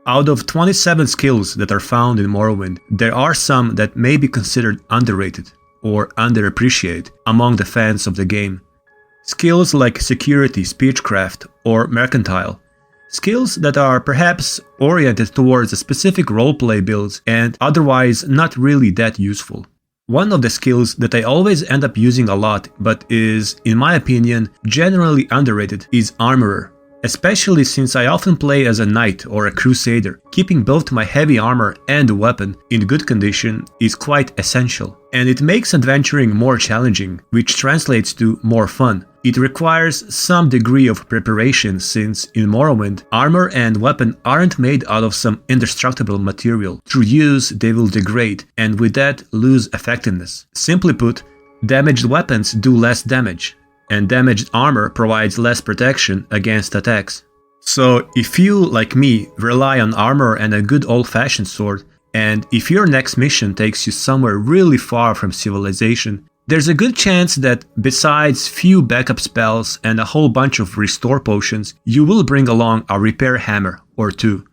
Out of 27 skills that are found in Morrowind, there are some that may be considered underrated or underappreciated among the fans of the game. Skills like security, speechcraft, or mercantile. Skills that are perhaps oriented towards a specific roleplay build and otherwise not really that useful. One of the skills that I always end up using a lot, but is, in my opinion, generally underrated, is Armorer. Especially since I often play as a knight or a crusader, keeping both my heavy armor and weapon in good condition is quite essential. And it makes adventuring more challenging, which translates to more fun. It requires some degree of preparation since, in Morrowind, armor and weapon aren't made out of some indestructible material. Through use, they will degrade, and with that, lose effectiveness. Simply put, damaged weapons do less damage, and damaged armor provides less protection against attacks. So if you, like me, rely on armor and a good old-fashioned sword, and if your next mission takes you somewhere really far from civilization, there's a good chance that besides few backup spells and a whole bunch of restore potions, you will bring along a repair hammer or two.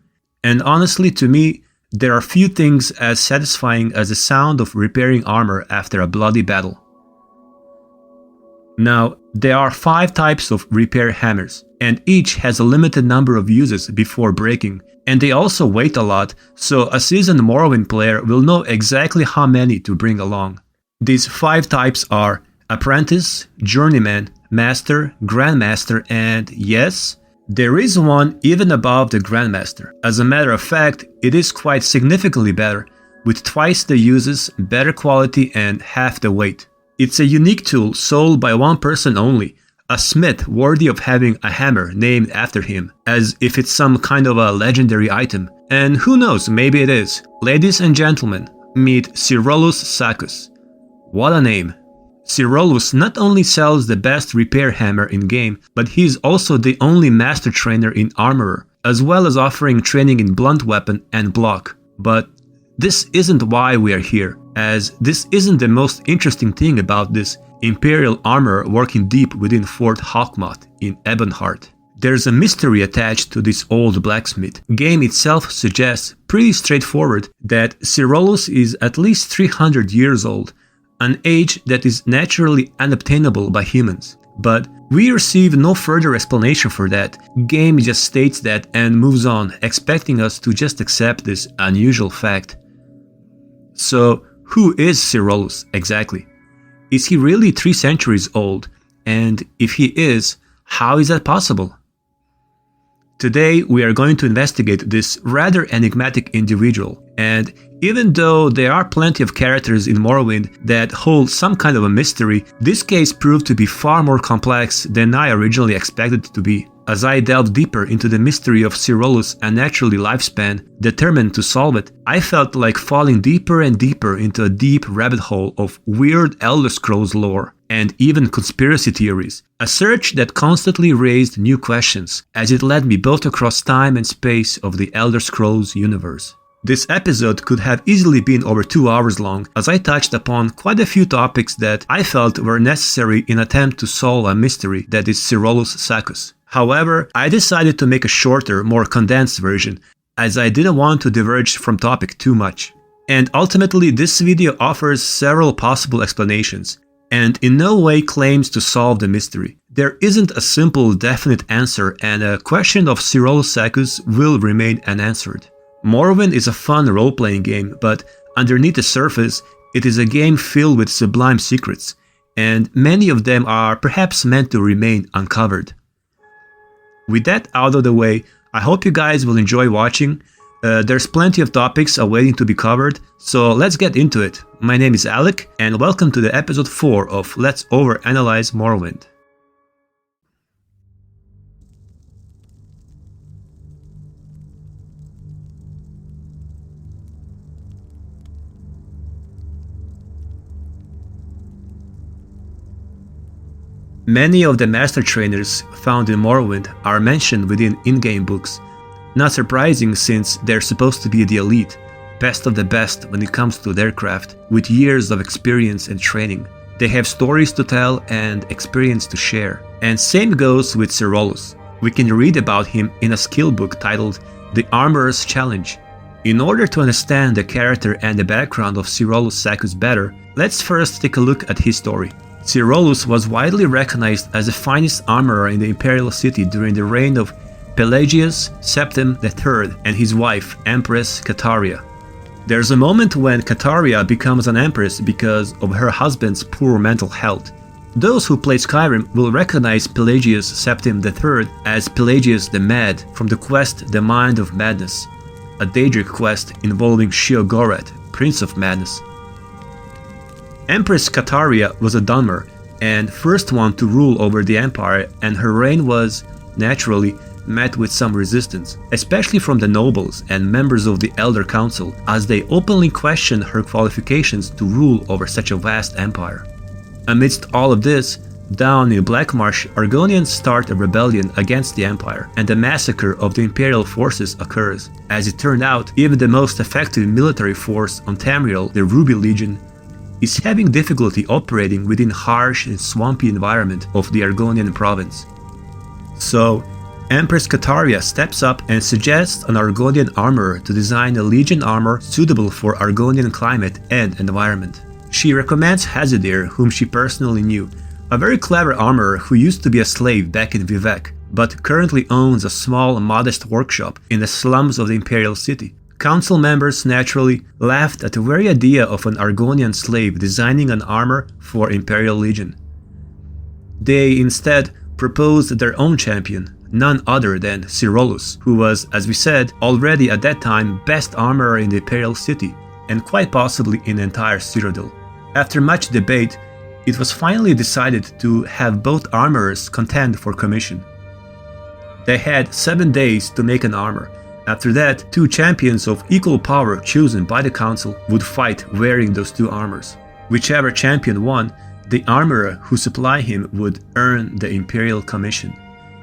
And honestly, to me, there are few things as satisfying as the sound of repairing armor after a bloody battle. Now, there are 5 types of repair hammers, and each has a limited number of uses before breaking, and they also weight a lot, so a seasoned Morrowind player will know exactly how many to bring along. These 5 types are Apprentice, Journeyman, Master, Grandmaster, and yes, there is one even above the Grandmaster. As a matter of fact, it is quite significantly better, with twice the uses, better quality, and half the weight. It's a unique tool sold by one person only, a smith worthy of having a hammer named after him, as if it's some kind of a legendary item. And who knows, maybe it is. Ladies and gentlemen, meet Sirollus Saccus. What a name. Sirollus not only sells the best repair hammer in-game, but he's also the only master trainer in Armorer, as well as offering training in blunt weapon and block. But this isn't why we are here, as this isn't the most interesting thing about this Imperial armor working deep within Fort Hawkmoth in Ebonheart. There's a mystery attached to this old blacksmith. Game itself suggests, pretty straightforward, that Sirollus is at least 300 years old, an age that is naturally unobtainable by humans. But we receive no further explanation for that. Game just states that and moves on, expecting us to just accept this unusual fact. So, who is Sirollus exactly? Is he really 3 centuries old? And if he is, how is that possible? Today we are going to investigate this rather enigmatic individual, and even though there are plenty of characters in Morrowind that hold some kind of a mystery, this case proved to be far more complex than I originally expected it to be. As I delved deeper into the mystery of Sirollus' unnaturally lifespan, determined to solve it, I felt like falling deeper and deeper into a deep rabbit hole of weird Elder Scrolls lore and even conspiracy theories, a search that constantly raised new questions as it led me both across time and space of the Elder Scrolls universe. This episode could have easily been over 2 hours long, as I touched upon quite a few topics that I felt were necessary in an attempt to solve a mystery that is Sirollus Saccus. However, I decided to make a shorter, more condensed version, as I didn't want to diverge from topic too much. And ultimately, this video offers several possible explanations, and in no way claims to solve the mystery. There isn't a simple, definite answer, and a question of Sirollus Saccus will remain unanswered. Morrowind is a fun role-playing game, but underneath the surface, It is a game filled with sublime secrets, and many of them are perhaps meant to remain uncovered. With that out of the way, I hope you guys will enjoy watching. There's plenty of topics awaiting to be covered, so let's get into it. My name is Alec, and welcome to the episode 4 of Let's Overanalyze Morrowind. Many of the master trainers found in Morrowind are mentioned within in-game books. Not surprising, since they're supposed to be the elite, best of the best when it comes to their craft, with years of experience and training. They have stories to tell and experience to share. And same goes with Sirollus. We can read about him in a skill book titled The Armorer's Challenge. In order to understand the character and the background of Sirollus Saccus better, let's first take a look at his story. Sirollus was widely recognized as the finest armorer in the imperial city during the reign of Pelagius Septim III and his wife, Empress Cataria. There's a moment when Cataria becomes an empress because of her husband's poor mental health. Those who play Skyrim will recognize Pelagius Septim III as Pelagius the Mad from the quest The Mind of Madness, a Daedric quest involving Sheogorath, Prince of Madness. Empress Cataria was a Dunmer and first one to rule over the empire, and her reign was, naturally, met with some resistance, especially from the nobles and members of the Elder Council, as they openly questioned her qualifications to rule over such a vast empire. Amidst all of this, down in Blackmarsh, Argonians start a rebellion against the empire, and a massacre of the imperial forces occurs. As it turned out, even the most effective military force on Tamriel, the Ruby Legion, is having difficulty operating within harsh and swampy environment of the Argonian province. So, Empress Cataria steps up and suggests an Argonian armorer to design a legion armor suitable for Argonian climate and environment. She recommends Hazadir, whom she personally knew, a very clever armorer who used to be a slave back in Vivec, but currently owns a small, modest workshop in the slums of the imperial city. Council members naturally laughed at the very idea of an Argonian slave designing an armor for Imperial Legion. They instead proposed their own champion, none other than Sirollus, who was, as we said, already at that time best armorer in the Imperial City, and quite possibly in the entire Citadel. After much debate, it was finally decided to have both armorers contend for commission. They had 7 days to make an armor. After that, 2 champions of equal power chosen by the council would fight wearing those 2 armors. Whichever champion won, the armorer who supplied him would earn the imperial commission.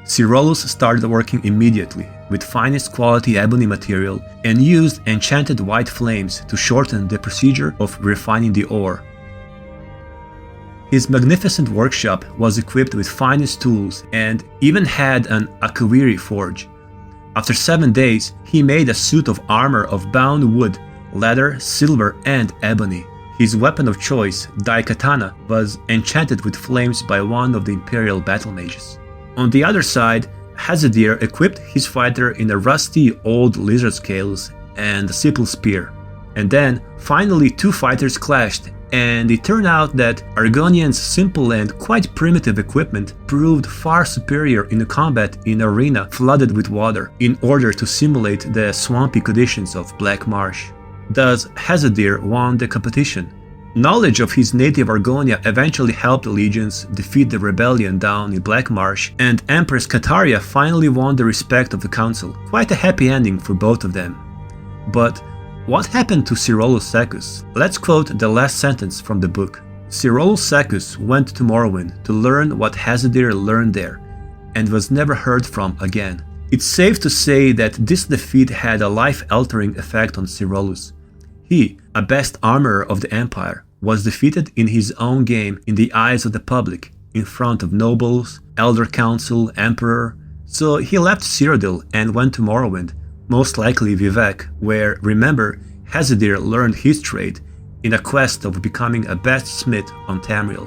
Sirollus started working immediately with finest quality ebony material and used enchanted white flames to shorten the procedure of refining the ore. His magnificent workshop was equipped with finest tools and even had an Akawiri forge. After 7 days, he made a suit of armor of bound wood, leather, silver, and ebony. His weapon of choice, Daikatana, was enchanted with flames by one of the imperial battle mages. On the other side, Hazadir equipped his fighter in a rusty old lizard scales and a simple spear. And then, finally 2 fighters clashed, and it turned out that Argonians' simple and quite primitive equipment proved far superior in the combat in an arena flooded with water, in order to simulate the swampy conditions of Black Marsh. Thus, Hazadir won the competition. Knowledge of his native Argonia eventually helped the legions defeat the rebellion down in Black Marsh, and Empress Cataria finally won the respect of the council. Quite a happy ending for both of them. But what happened to Sirollus Saccus? Let's quote the last sentence from the book. Sirollus Saccus went to Morrowind to learn what Hazadir learned there, and was never heard from again. It's safe to say that this defeat had a life-altering effect on Sirollus. He, a best armorer of the Empire, was defeated in his own game in the eyes of the public, in front of nobles, Elder Council, Emperor. So he left Cyrodiil and went to Morrowind, most likely Vivec, where, remember, Hazadir learned his trade in a quest of becoming a best smith on Tamriel.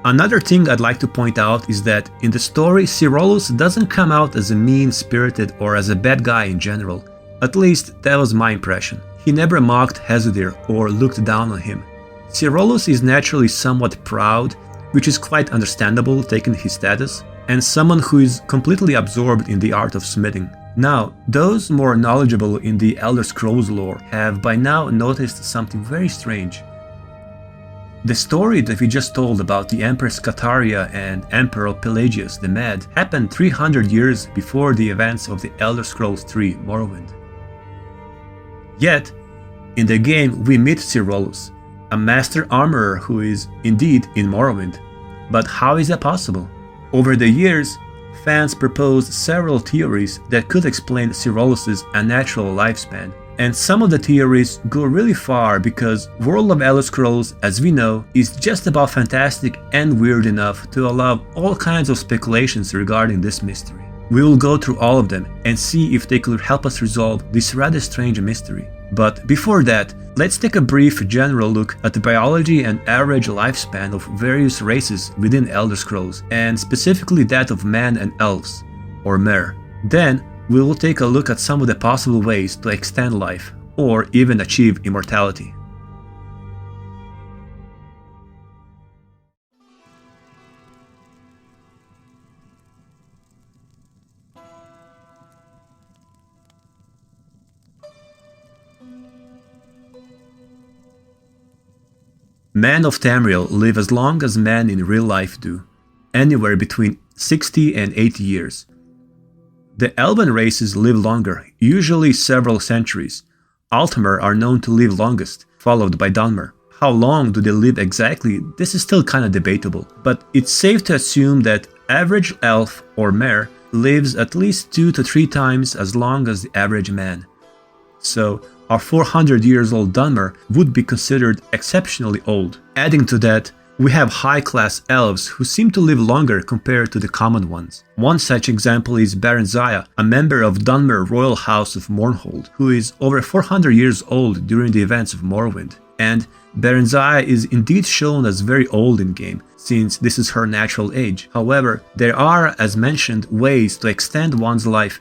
Another thing I'd like to point out is that in the story, Sirollus doesn't come out as a mean-spirited or as a bad guy in general. At least that was my impression. He never mocked Hazadir or looked down on him. Sirollus is naturally somewhat proud, which is quite understandable taking his status, and someone who is completely absorbed in the art of smithing. Now, those more knowledgeable in the Elder Scrolls lore have by now noticed something very strange. The story that we just told about the Empress Cataria and Emperor Pelagius the Mad happened 300 years before the events of the Elder Scrolls III Morrowind. Yet, in the game we meet Sirollus, a master armorer who is indeed in Morrowind. But how is that possible? Over the years, fans proposed several theories that could explain Sirollus's unnatural lifespan, and some of the theories go really far because World of Elder Scrolls, as we know, is just about fantastic and weird enough to allow all kinds of speculations regarding this mystery. We will go through all of them and see if they could help us resolve this rather strange mystery. But before that, let's take a brief general look at the biology and average lifespan of various races within Elder Scrolls, and specifically that of man and elves, or mer. Then, we will take a look at some of the possible ways to extend life, or even achieve immortality. Men of Tamriel live as long as men in real life do, anywhere between 60 and 80 years. The elven races live longer, usually several centuries. Altmer are known to live longest, followed by Dunmer. How long do they live exactly? This is still kinda debatable, but it's safe to assume that average elf or mer lives at least 2 to 3 times as long as the average man. So, our 400 years old Dunmer would be considered exceptionally old. Adding to that, we have high-class elves who seem to live longer compared to the common ones. One such example is Barenziah, a member of Dunmer Royal House of Mournhold, who is over 400 years old during the events of Morrowind. And Barenziah is indeed shown as very old in-game, since this is her natural age. However, there are, as mentioned, ways to extend one's life,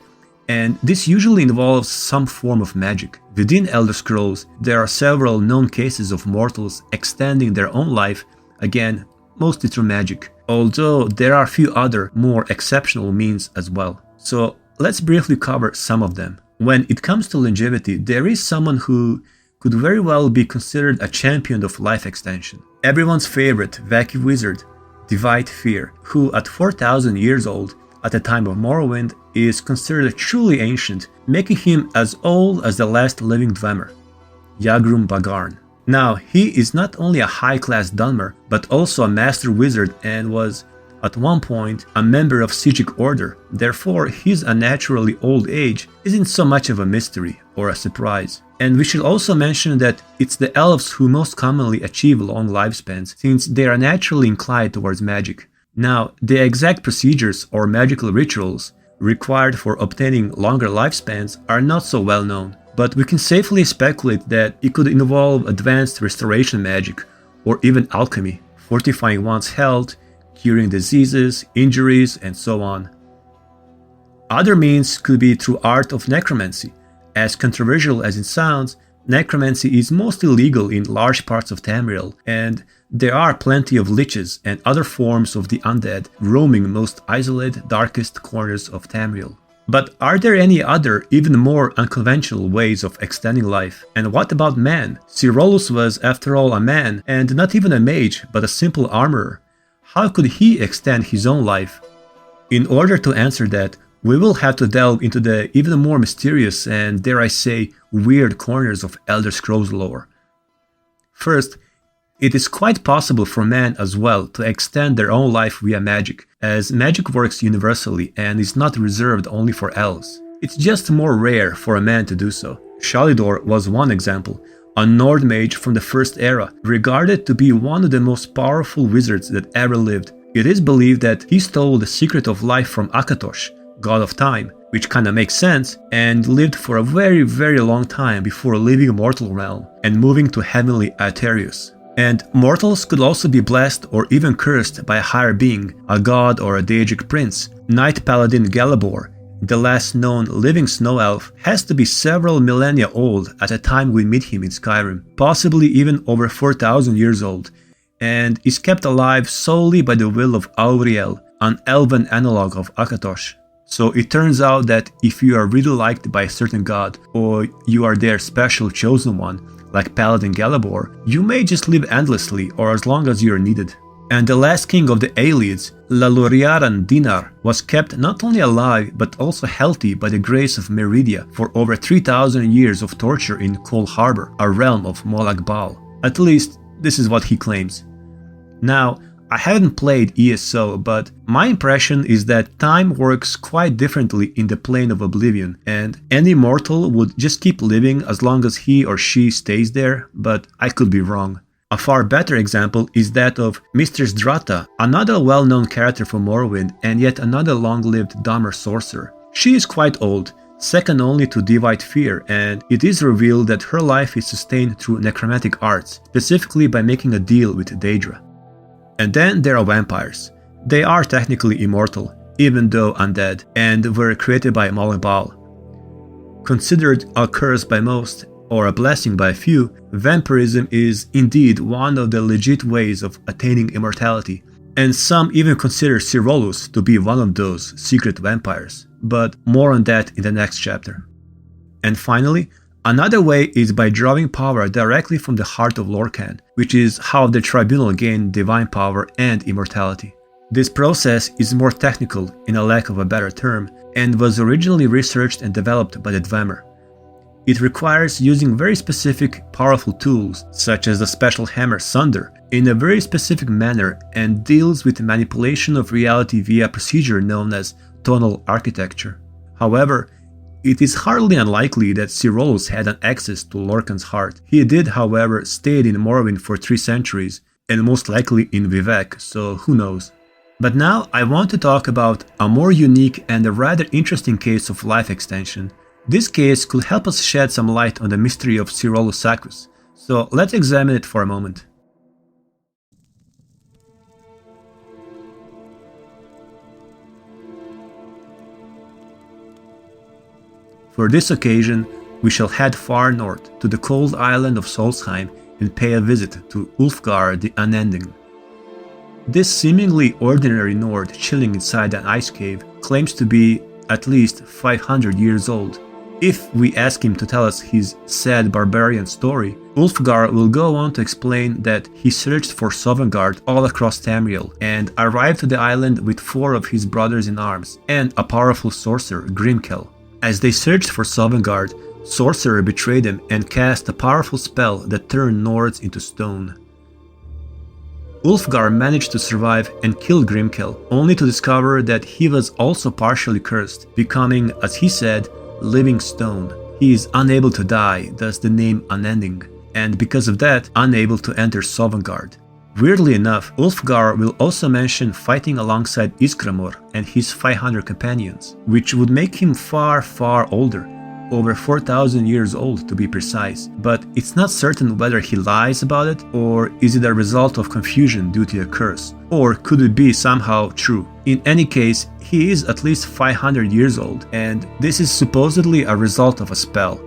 and this usually involves some form of magic. Within Elder Scrolls, there are several known cases of mortals extending their own life, again, mostly through magic, although there are a few other, more exceptional means as well. So let's briefly cover some of them. When it comes to longevity, there is someone who could very well be considered a champion of life extension. Everyone's favorite Vaki wizard, Divide Fear, who at 4,000 years old, at the time of Morrowind, is considered truly ancient, making him as old as the last living Dwemer, Yagrum Bagarn. Now, he is not only a high-class Dunmer, but also a master wizard and was, at one point, a member of Sigic Order. Therefore, his unnaturally old age isn't so much of a mystery or a surprise. And we should also mention that it's the elves who most commonly achieve long lifespans, since they are naturally inclined towards magic. Now, the exact procedures or magical rituals required for obtaining longer lifespans are not so well known, but we can safely speculate that it could involve advanced restoration magic or even alchemy, fortifying one's health, curing diseases, injuries, and so on. Other means could be through art of necromancy. As controversial as it sounds, necromancy is mostly legal in large parts of Tamriel, and there are plenty of liches and other forms of the undead roaming most isolated, darkest corners of Tamriel. But are there any other, even more unconventional ways of extending life? And what about man? Sirollus was, after all, a man, and not even a mage, but a simple armorer. How could he extend his own life? In order to answer that, we will have to delve into the even more mysterious and, dare I say, weird corners of Elder Scrolls lore. First, it is quite possible for man as well to extend their own life via magic, as magic works universally and is not reserved only for elves. It's just more rare for a man to do so. Shalidor was one example, a Nord mage from the First Era, regarded to be one of the most powerful wizards that ever lived. It is believed that he stole the secret of life from Akatosh, god of time, which kinda makes sense, and lived for a very, very long time before leaving mortal realm and moving to heavenly Aetherius. And mortals could also be blessed or even cursed by a higher being, a god or a deigic prince. Knight Paladin Galabor, The last known living snow elf has to be several millennia old at the time we meet him in Skyrim, possibly even over 4,000 years old, and is kept alive solely by the will of Auriel, an elven analog of Akatosh. So it turns out that if you are really liked by a certain god, or you are their special chosen one, like Paladin Galabor, you may just live endlessly or as long as you are needed. And the last king of the Aelids, Laluriaran Dinar, was kept not only alive but also healthy by the grace of Meridia for over 3,000 years of torture in Kol Harbor, a realm of Molag Bal. At least, this is what he claims. Now, I haven't played ESO, but my impression is that time works quite differently in the plane of Oblivion, and any mortal would just keep living as long as he or she stays there, but I could be wrong. A far better example is that of Mistress Drata, another well-known character from Morrowind and yet another long-lived Dahmer sorcerer. She is quite old, second only to Divide Fear, and it is revealed that her life is sustained through necromantic arts, specifically by making a deal with Daedra. And then there are vampires. They are technically immortal, even though undead, and were created by Molag Bal. Considered a curse by most, or a blessing by a few, vampirism is indeed one of the legit ways of attaining immortality, and some even consider Sirollus to be one of those secret vampires, but more on that in the next chapter. And finally, another way is by drawing power directly from the heart of Lorkhan, which is how the Tribunal gained divine power and immortality. This process is more technical, in a lack of a better term, and was originally researched and developed by the Dwemer. It requires using very specific, powerful tools, such as the special hammer Sunder, in a very specific manner and deals with the manipulation of reality via a procedure known as tonal architecture. However, it is hardly unlikely that Sirollus had an access to Lorkhan's heart. He did, however, stay in Morrowind for 3 centuries, and most likely in Vivec, so who knows. But now I want to talk about a more unique and a rather interesting case of life extension. This case could help us shed some light on the mystery of Sirollus Saccus, so let's examine it for a moment. For this occasion, we shall head far north to the cold island of Solstheim and pay a visit to Ulfgar the Unending. This seemingly ordinary Nord chilling inside an ice cave claims to be at least 500 years old. If we ask him to tell us his sad barbarian story, Ulfgar will go on to explain that he searched for Sovngarde all across Tamriel and arrived to the island with 4 of his brothers-in-arms and a powerful sorcerer, Grimkel. As they searched for Sovngarde, Sorcerer betrayed him and cast a powerful spell that turned Nords into stone. Ulfgar managed to survive and kill Grimkel, only to discover that he was also partially cursed, becoming, as he said, living stone. He is unable to die, thus the name Unending, and because of that, unable to enter Sovngarde. Weirdly enough, Ulfgar will also mention fighting alongside Iskramor and his 500 companions, which would make him far older, over 4,000 years old to be precise, but it's not certain whether he lies about it or is it a result of confusion due to a curse, or could it be somehow true. In any case, he is at least 500 years old, and this is supposedly a result of a spell.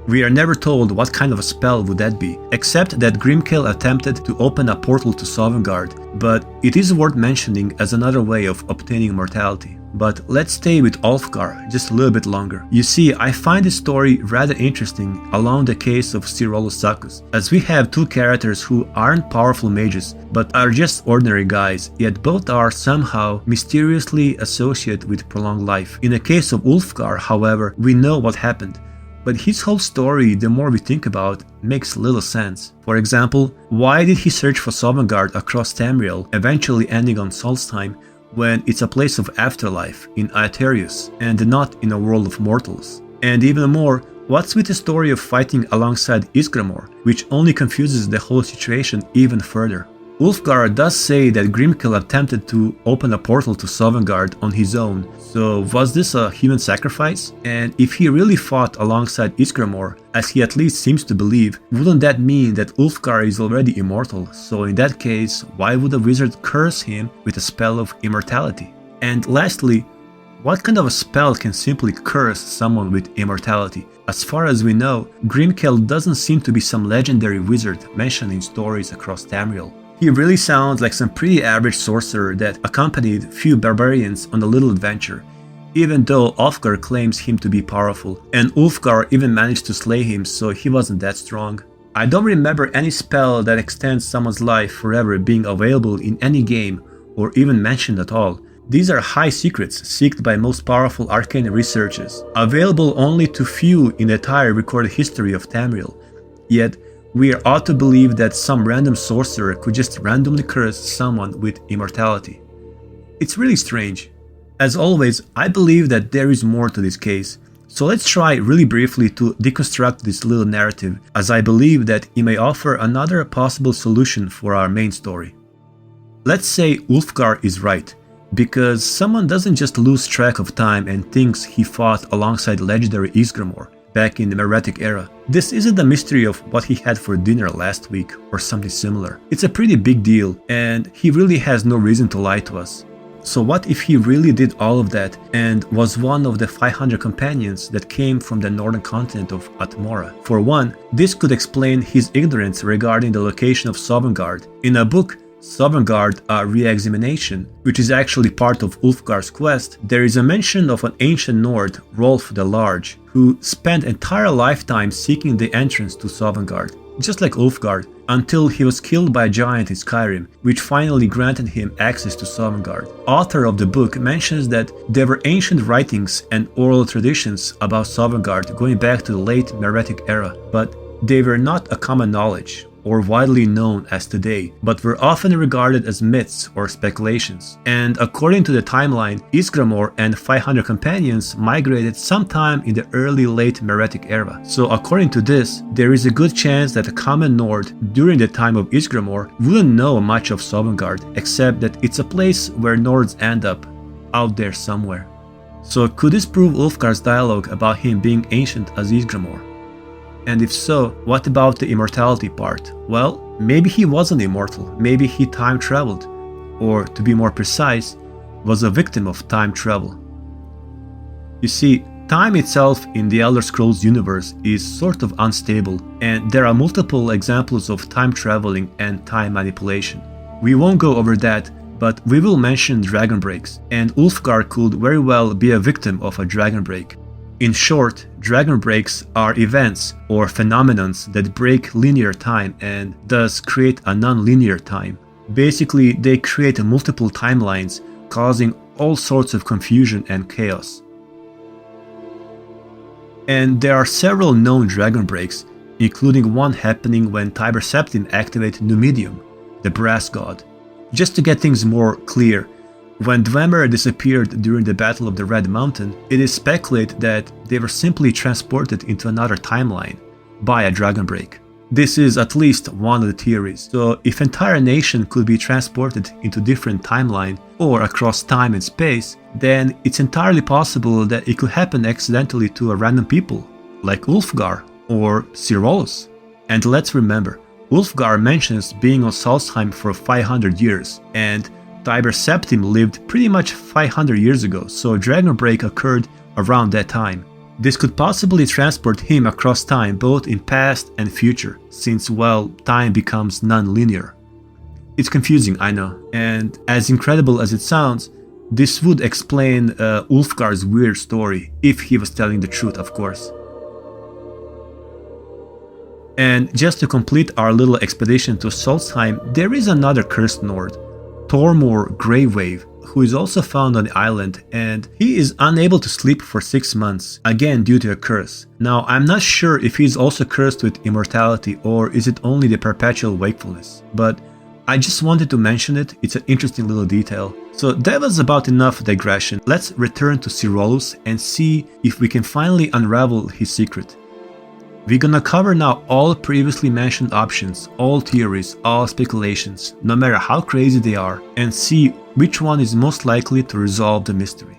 We are never told what kind of a spell would that be, except that Grimkel attempted to open a portal to Sovngarde, but it is worth mentioning as another way of obtaining immortality. But let's stay with Ulfgar just a little bit longer. You see, I find this story rather interesting along the case of Sirollus Saccus, as we have 2 characters who aren't powerful mages, but are just ordinary guys, yet both are somehow mysteriously associated with prolonged life. In the case of Ulfgar, however, we know what happened. But his whole story, the more we think about, makes little sense. For example, why did he search for Sovngarde across Tamriel, eventually ending on Solstheim, when it's a place of afterlife in Aetherius and not in a world of mortals? And even more, what's with the story of fighting alongside Iskramor, which only confuses the whole situation even further? Ulfgar does say that Grimkel attempted to open a portal to Sovngarde on his own, so was this a human sacrifice? And if he really fought alongside Iskramor, as he at least seems to believe, wouldn't that mean that Ulfgar is already immortal? So in that case, why would a wizard curse him with a spell of immortality? And lastly, What kind of a spell can simply curse someone with immortality? As far as we know, Grimkel doesn't seem to be some legendary wizard mentioned in stories across Tamriel. He really sounds like some pretty average sorcerer that accompanied few barbarians on a little adventure, even though Ulfgar claims him to be powerful, and Ulfgar even managed to slay him, so he wasn't that strong. I don't remember any spell that extends someone's life forever being available in any game or even mentioned at all. These are high secrets seeked by most powerful arcane researchers, available only to few in the entire recorded history of Tamriel. Yet, we are ought to believe that some random sorcerer could just randomly curse someone with immortality. It's really strange. As always, I believe that there is more to this case, so let's try really briefly to deconstruct this little narrative, as I believe that it may offer another possible solution for our main story. Let's say Ulfgar is right, because someone doesn't just lose track of time and thinks he fought alongside legendary Ysgramor back in the Meretic era. This isn't a mystery of what he had for dinner last week or something similar. It's a pretty big deal, and he really has no reason to lie to us. So what if he really did all of that and was one of the 500 companions that came from the northern continent of Atmora? For one, this could explain his ignorance regarding the location of Sovngarde. In a book, Sovngarde, a re-examination, which is actually part of Ulfgar's quest, there is a mention of an ancient Nord, Rolf the Large, who spent entire lifetime seeking the entrance to Sovngarde, just like Ulfgar, until he was killed by a giant in Skyrim, which finally granted him access to Sovngarde. Author of the book mentions that there were ancient writings and oral traditions about Sovngarde going back to the late Meretic era, but they were not a common knowledge or widely known as today, but were often regarded as myths or speculations. And according to the timeline, Ysgramor and 500 companions migrated sometime in the early late Meretic era. So according to this, there is a good chance that a common Nord during the time of Ysgramor wouldn't know much of Sovngarde, except that it's a place where Nords end up, out there somewhere. So could this prove Ulfgar's dialogue about him being ancient as Ysgramor? And if so, what about the immortality part? Well, maybe he wasn't immortal, maybe he time traveled, or to be more precise, was a victim of time travel. You see, time itself in the Elder Scrolls universe is sort of unstable, and there are multiple examples of time traveling and time manipulation. We won't go over that, but we will mention dragon breaks, and Ulfgar could very well be a victim of a dragon break. In short, dragon breaks are events or phenomenons that break linear time and thus create a non-linear time. Basically, they create multiple timelines, causing all sorts of confusion and chaos. And there are several known dragon breaks, including one happening when Tiber Septim activated Numidium, the brass god. Just to get things more clear, when Dwemer disappeared during the Battle of the Red Mountain, it is speculated that they were simply transported into another timeline by a dragon break. This is at least one of the theories. So if entire nation could be transported into different timeline or across time and space, then it's entirely possible that it could happen accidentally to a random people, like Ulfgar or Sirollus. And let's remember, Ulfgar mentions being on Solstheim for 500 years, and Tiber Septim lived pretty much 500 years ago, so Dragon Break occurred around that time. This could possibly transport him across time both in past and future, since, well, time becomes non-linear. It's confusing, I know, and as incredible as it sounds, this would explain Ulfgar's weird story, if he was telling the truth, of course. And just to complete our little expedition to Solstheim, there is another cursed Nord, Tormor Greywave, who is also found on the island, and he is unable to sleep for 6 months, again due to a curse. Now, I'm not sure if he's also cursed with immortality or is it only the perpetual wakefulness, but I just wanted to mention it, it's an interesting little detail. So that was about enough digression. Let's return to Sirollus and see if we can finally unravel his secret. We're gonna cover now all previously mentioned options, all theories, all speculations, no matter how crazy they are, and see which one is most likely to resolve the mystery.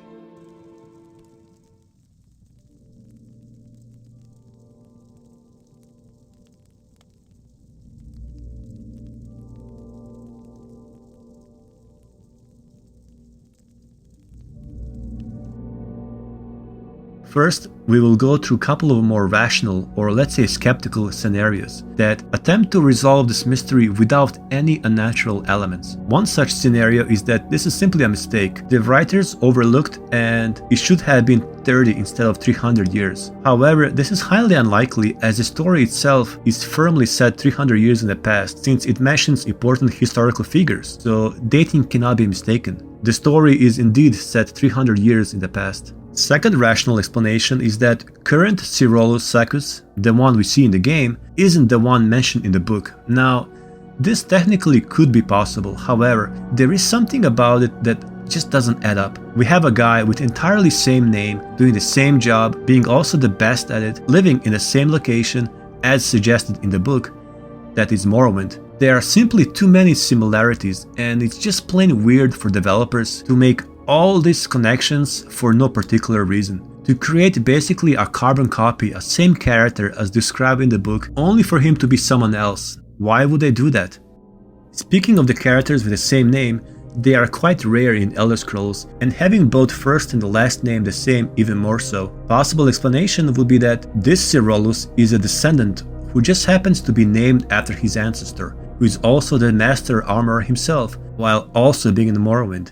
First, we will go through a couple of more rational, or let's say skeptical scenarios that attempt to resolve this mystery without any unnatural elements. One such scenario is that this is simply a mistake. The writers overlooked and it should have been 30 instead of 300 years. However, this is highly unlikely as the story itself is firmly set 300 years in the past, since it mentions important historical figures, so dating cannot be mistaken. The story is indeed set 300 years in the past. Second rational explanation is that current Sirollus Saccus, the one we see in the game, isn't the one mentioned in the book. Now, this technically could be possible, however, there is something about it that just doesn't add up. We have a guy with entirely same name, doing the same job, being also the best at it, living in the same location as suggested in the book, that is Morrowind. There are simply too many similarities, and it's just plain weird for developers to make all these connections for no particular reason. To create basically a carbon copy, a same character as described in the book, only for him to be someone else. Why would they do that? Speaking of the characters with the same name, they are quite rare in Elder Scrolls, and having both first and the last name the same even more so. Possible explanation would be that this Sirollus is a descendant who just happens to be named after his ancestor, who is also the master armorer himself, while also being in Morrowind.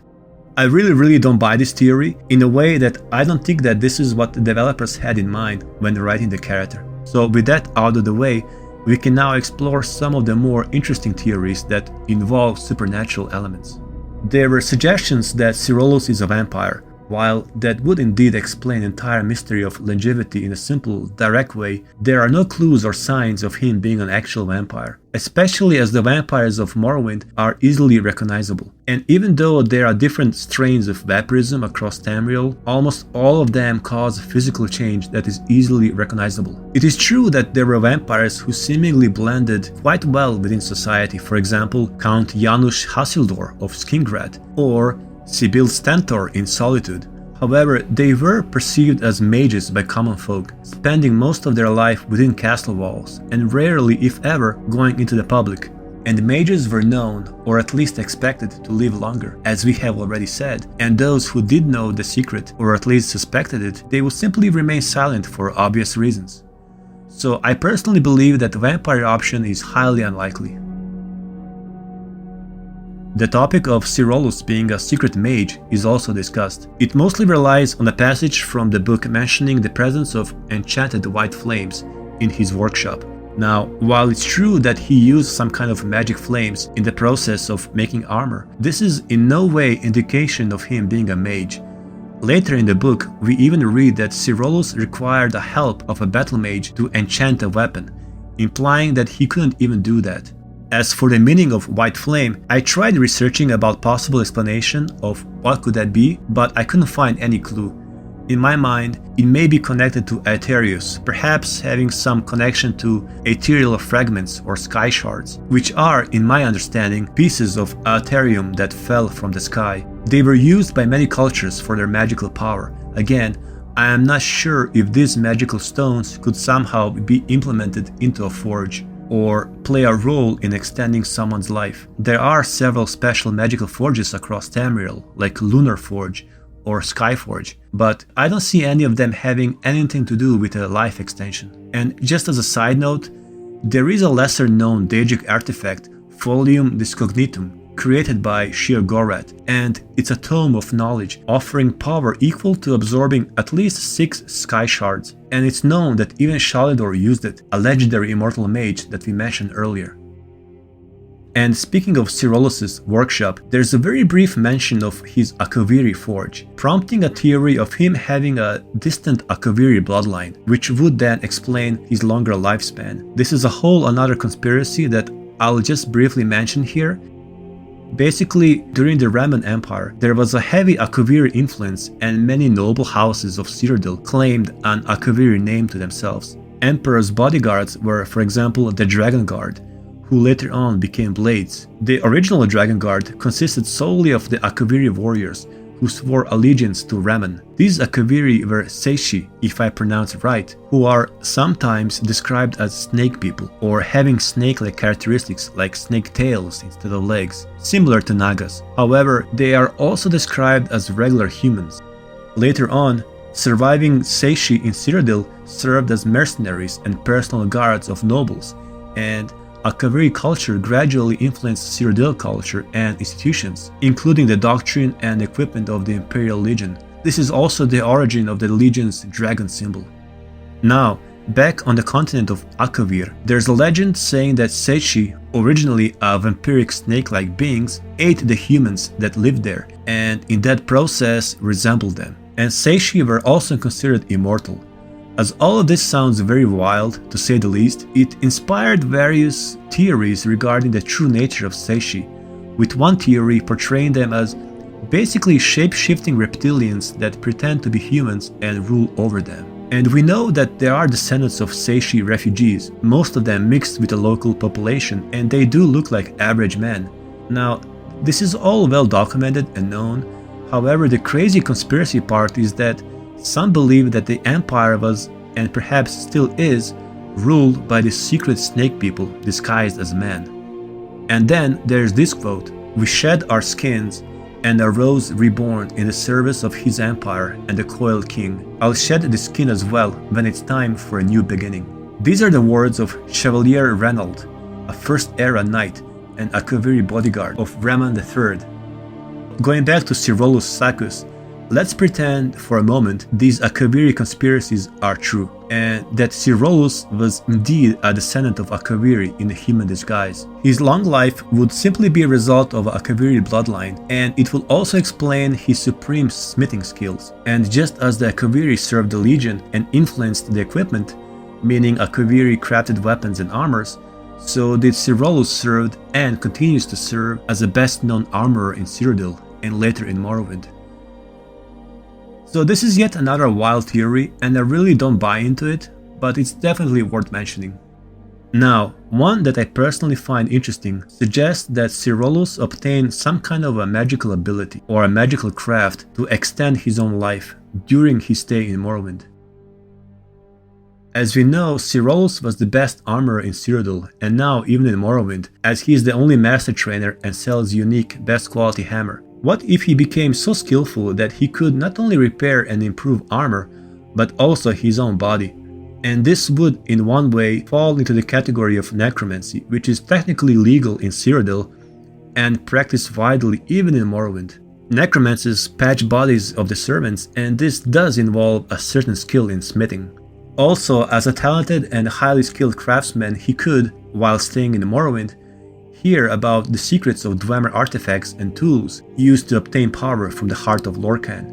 I really don't buy this theory, in a way that I don't think that this is what the developers had in mind when writing the character. So with that out of the way, we can now explore some of the more interesting theories that involve supernatural elements. There were suggestions that Sirollus is a vampire. While that would indeed explain the entire mystery of longevity in a simple, direct way, there are no clues or signs of him being an actual vampire, especially as the vampires of Morrowind are easily recognizable. And even though there are different strains of vampirism across Tamriel, almost all of them cause physical change that is easily recognizable. It is true that there were vampires who seemingly blended quite well within society, for example, Count Janusz Hasildor of Skingrad, or Sibyl Stentor in Solitude. However, they were perceived as mages by common folk, spending most of their life within castle walls, and rarely, if ever, going into the public. And mages were known, or at least expected, to live longer, as we have already said, and those who did know the secret, or at least suspected it, they would simply remain silent for obvious reasons. So I personally believe that the vampire option is highly unlikely. The topic of Sirollus being a secret mage is also discussed. It mostly relies on a passage from the book mentioning the presence of enchanted white flames in his workshop. Now, while it's true that he used some kind of magic flames in the process of making armor, this is in no way indication of him being a mage. Later in the book, we even read that Sirollus required the help of a battle mage to enchant a weapon, implying that he couldn't even do that. As for the meaning of white flame, I tried researching about possible explanation of what could that be, but I couldn't find any clue. In my mind, it may be connected to Aetherius, perhaps having some connection to ethereal fragments or sky shards, which are, in my understanding, pieces of Aetherium that fell from the sky. They were used by many cultures for their magical power. Again, I am not sure if these magical stones could somehow be implemented into a forge, or play a role in extending someone's life. There are several special magical forges across Tamriel, like Lunar Forge or Skyforge, but I don't see any of them having anything to do with a life extension. And just as a side note, there is a lesser known Daedric artifact, Folium Discognitum, created by Sheogorath, and it's a tome of knowledge offering power equal to absorbing at least 6 sky shards, and it's known that even Shalidor used it, a legendary immortal mage that we mentioned earlier. And speaking of Sirollus's workshop, there's a very brief mention of his Akaviri forge, prompting a theory of him having a distant Akaviri bloodline, which would then explain his longer lifespan. This is a whole another conspiracy that I'll just briefly mention here. Basically, during the Roman Empire, there was a heavy Akaviri influence, and many noble houses of Cyrodiil claimed an Akaviri name to themselves. Emperor's bodyguards were, for example, the Dragon Guard, who later on became Blades. The original Dragon Guard consisted solely of the Akaviri warriors, who swore allegiance to Raman. These Akaviri were Seishi, if I pronounce it right, who are sometimes described as snake people, or having snake-like characteristics like snake tails instead of legs, similar to Nagas. However, they are also described as regular humans. Later on, Surviving Seishi in Cyrodiil served as mercenaries and personal guards of nobles, and Akaviri culture gradually influenced Cyrodiil culture and institutions, including the doctrine and equipment of the Imperial Legion. This is also the origin of the Legion's dragon symbol. Now, back on the continent of Akavir, there's a legend saying that Seishi, originally vampiric snake-like beings, ate the humans that lived there, and in that process resembled them. And Seishi were also considered immortal. As all of this sounds very wild, to say the least, it inspired various theories regarding the true nature of Seishi, with one theory portraying them as basically shape-shifting reptilians that pretend to be humans and rule over them. And we know that there are descendants of Seishi refugees, most of them mixed with the local population, and they do look like average men. Now, this is all well documented and known. However, the crazy conspiracy part is that some believe that the empire was, and perhaps still is, ruled by the secret snake people disguised as men. And then there's this quote, "We shed our skins and arose reborn in the service of his empire and the coiled king. I'll shed the skin as well when it's time for a new beginning." These are the words of Chevalier Renaud, a first-era knight and Akaviri bodyguard of Raman III. Going back to Sirollus Saccus, let's pretend for a moment these Akaviri conspiracies are true, and that Sirollus was indeed a descendant of Akaviri in a human disguise. His long life would simply be a result of Akaviri bloodline, and it will also explain his supreme smithing skills. And just as the Akaviri served the Legion and influenced the equipment, meaning Akaviri crafted weapons and armors, so did Sirollus served and continues to serve as the best-known armorer in Cyrodiil and later in Morrowind. So this is yet another wild theory, and I really don't buy into it, but it's definitely worth mentioning. Now, one that I personally find interesting suggests that Sirollus obtained some kind of a magical ability or a magical craft to extend his own life during his stay in Morrowind. As we know, Sirollus was the best armorer in Cyrodiil, and now even in Morrowind, as he is the only master trainer and sells unique, best quality hammer. What if he became so skillful that he could not only repair and improve armor, but also his own body? And this would, in one way, fall into the category of necromancy, which is technically legal in Cyrodiil and practiced widely even in Morrowind. Necromancers patch bodies of the servants, and this does involve a certain skill in smithing. Also, as a talented and highly skilled craftsman, he could, while staying in Morrowind, hear about the secrets of Dwemer artifacts and tools used to obtain power from the heart of Lorkhan.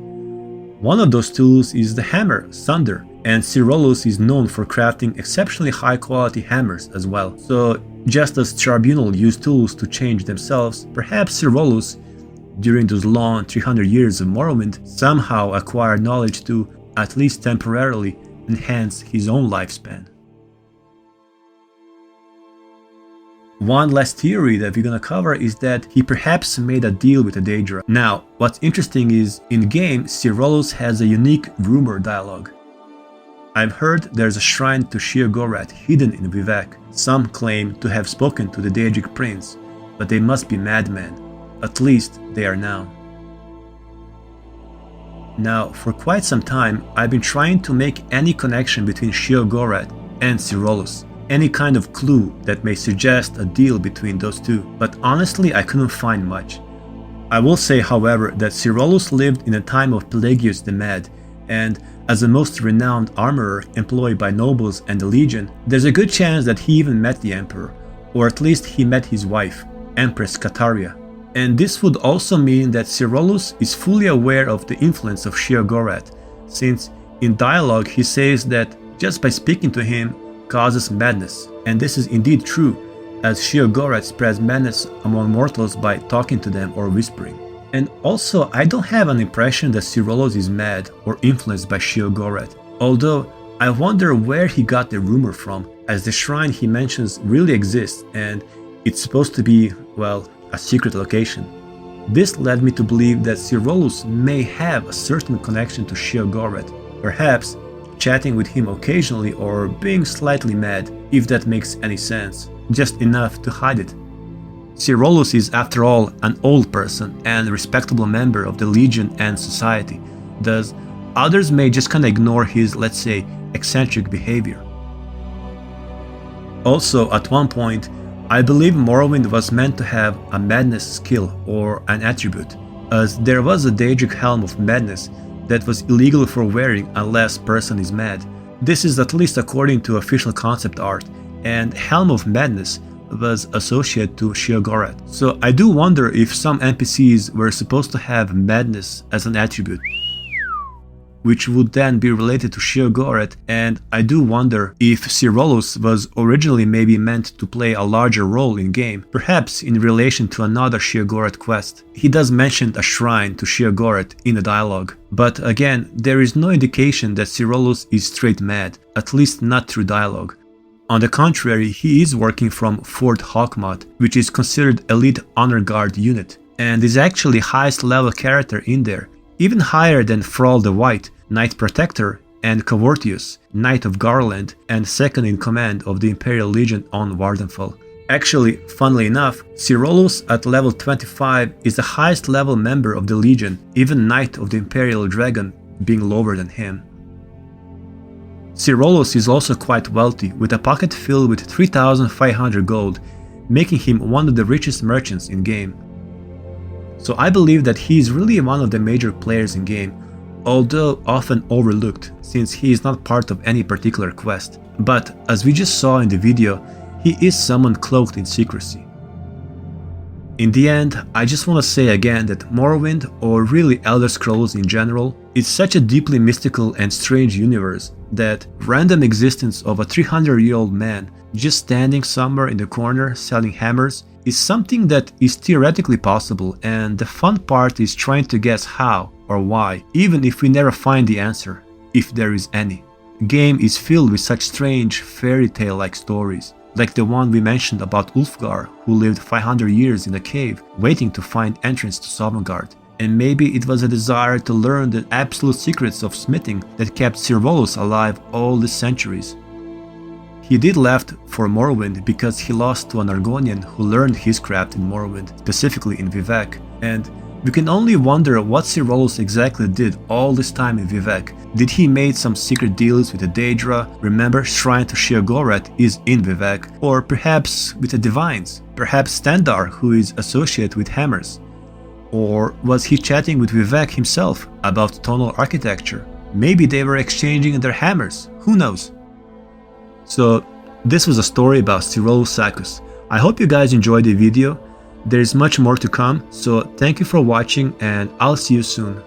One of those tools is the hammer, Sunder, and Sirollus is known for crafting exceptionally high-quality hammers as well. So, just as Tribunal used tools to change themselves, perhaps Sirollus, during those long 300 years of Morrowind, somehow acquired knowledge to, at least temporarily, enhance his own lifespan. One last theory that we're gonna cover is that he perhaps made a deal with the Daedra. Now, what's interesting is, in-game, Sirollus has a unique rumor dialogue. I've heard there's a shrine to Sheogorath hidden in Vivec. Some claim to have spoken to the Daedric prince, but they must be madmen. At least they are now. Now, for quite some time, I've been trying to make any connection between Sheogorath and Sirollus, any kind of clue that may suggest a deal between those two, but honestly I couldn't find much. I will say, however, that Sirollus lived in a time of Pelagius the Mad, and as the most renowned armorer employed by nobles and the Legion, there's a good chance that he even met the Emperor, or at least he met his wife, Empress Kataria. And this would also mean that Sirollus is fully aware of the influence of Sheogorath, since in dialogue he says that just by speaking to him causes madness, and this is indeed true, as Sheogorath spreads madness among mortals by talking to them or whispering. And also, I don't have an impression that Sirollus is mad or influenced by Sheogorath, although I wonder where he got the rumor from, as the shrine he mentions really exists and it's supposed to be, well, a secret location. This led me to believe that Sirollus may have a certain connection to Sheogorath, perhaps chatting with him occasionally or being slightly mad, if that makes any sense, just enough to hide it. Sirollus is, after all, an old person and a respectable member of the Legion and society, thus others may just kinda ignore his, let's say, eccentric behavior. Also, at one point, I believe Morrowind was meant to have a madness skill or an attribute, as there was a Daedric helm of madness that was illegal for wearing unless person is mad. This is at least according to official concept art, and Helm of Madness was associated to Sheogorath. So I do wonder if some NPCs were supposed to have madness as an attribute, which would then be related to Sheogorath, and I do wonder if Sirollus was originally maybe meant to play a larger role in game, perhaps in relation to another Sheogorath quest. He does mention a shrine to Sheogorath in the dialogue, but again, there is no indication that Sirollus is straight mad, at least not through dialogue. On the contrary, he is working from Fort Hawkmoth, which is considered elite honor guard unit, and is actually highest level character in there, even higher than Thrall the White, Knight Protector, and Covortius, Knight of Garland and second in command of the Imperial Legion on Vardenfell. Actually, funnily enough, Sirollus at level 25 is the highest level member of the Legion, even Knight of the Imperial Dragon being lower than him. Sirollus is also quite wealthy, with a pocket filled with 3,500 gold, making him one of the richest merchants in game. So I believe that he is really one of the major players in game, although often overlooked since he is not part of any particular quest. But as we just saw in the video, he is someone cloaked in secrecy. In the end, I just want to say again that Morrowind, or really Elder Scrolls in general, is such a deeply mystical and strange universe that random existence of a 300-year-old man just standing somewhere in the corner selling hammers is something that is theoretically possible, and the fun part is trying to guess how or why, even if we never find the answer, if there is any. The game is filled with such strange fairy tale-like stories, like the one we mentioned about Ulfgar, who lived 500 years in a cave waiting to find entrance to Sovngarde. And maybe it was a desire to learn the absolute secrets of smithing that kept Sirollus alive all these centuries. He did left for Morrowind because he lost to an Argonian who learned his craft in Morrowind, specifically in Vivec, and we can only wonder what Sirollus exactly did all this time in Vivec. Did he made some secret deals with the Daedra? Remember, Shrine to Sheogorath is in Vivec, or perhaps with the Divines, perhaps Stendarr, who is associated with hammers. Or was he chatting with Vivec himself about tonal architecture? Maybe they were exchanging their hammers, who knows? So this was a story about Sirollus Saccus. I hope you guys enjoyed the video. There is much more to come, so thank you for watching and I'll see you soon.